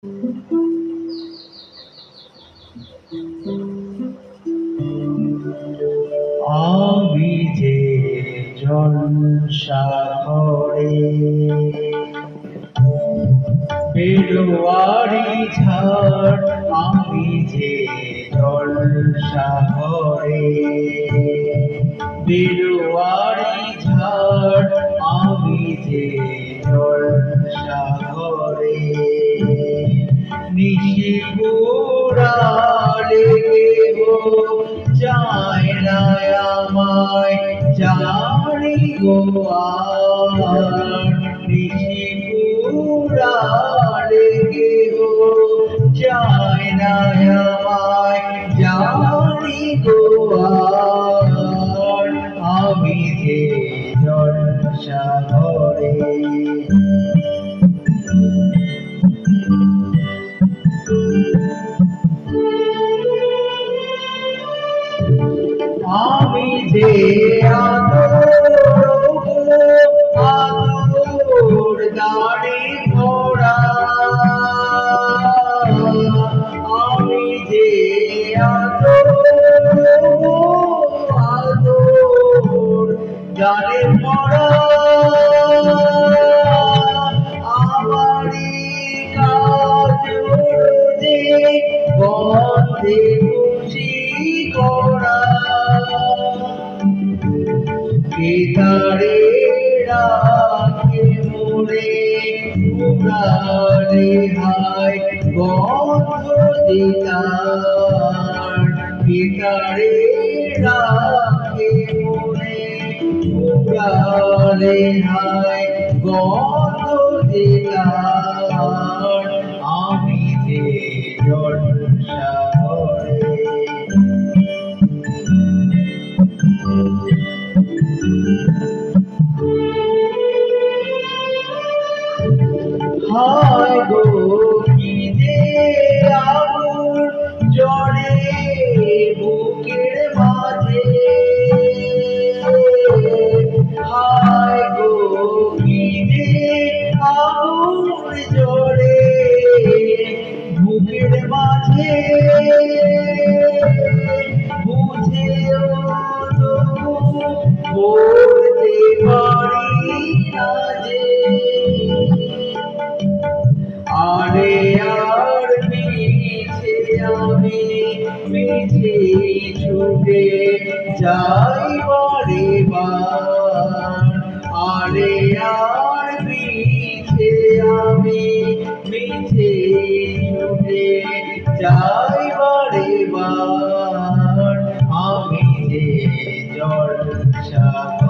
আমি যে জলসাঘরে বেরোয়ারি ঝড়, আমি যে জলসাঘরে বেরোয়ারি ঝড়, আমি যে জলসাঘরে নিশি পুরালে যায় না আমায় জানি গো আর নিশি পুরালে যায় না আমায় জানি গো আর আমি যে জলসাঘরে আমি যে আদর গাড়ি ঘোড়া, আমি যে আদর গাড়ি ঘোড়া, আমারই কাজ যে বন্ধে খুশি করা। গীতারে রাখে মোরে পুরারে হায় বন্ধ দিতার, গীতারে রাখে মোরে পুরারে হায় বন্ধ দিতার, আমি যে জলসাঘরে হায় গো কি যে আগুন জ্বলে বুকের মাঝে, হায় গো কি যে আগুন জ্বলে বুকের মাঝে, বুঝেও তবু বলতে পারি না যে আরে আর মিছে আমি মিছে ছুটে যাই বারে বার, আরে আর মিছে আমি মিছে ছুটে যাই বারে বার, আমি যে জলসাঘরে